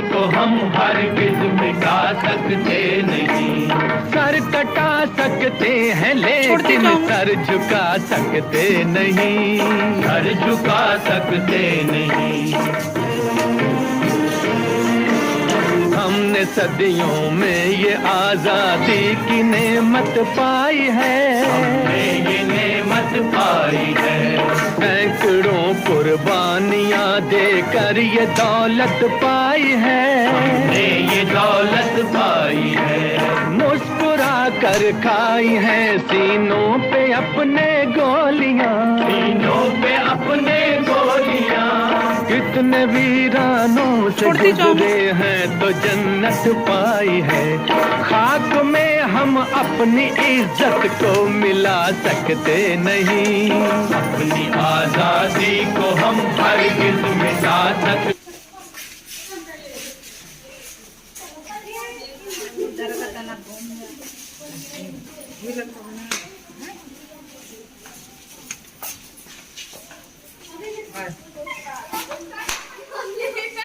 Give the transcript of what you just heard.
को हम हरगिज़ मिटा सकते नहीं। सर कटा सकते हैं लेकिन सर झुका सकते नहीं, सर झुका सकते नहीं। हमने सदियों में ये आजादी की नेमत पाई है, हमने ये नेमत पाई है। सैकड़ों कुर्बानियां देकर ये दौलत पाई है, हमने ये दौलत पाई है। मुस्कुरा कर खाई है सीनों पे अपने गोलियां, सीनों पे अपने गोलियां। कितने वीरानों से गुजरे हैं तो जन्नत पाई है। खाक में हम अपनी इज्जत को मिला सकते नहीं, अपनी आजादी को हम हरगिज़ मिटा सकते। Bye.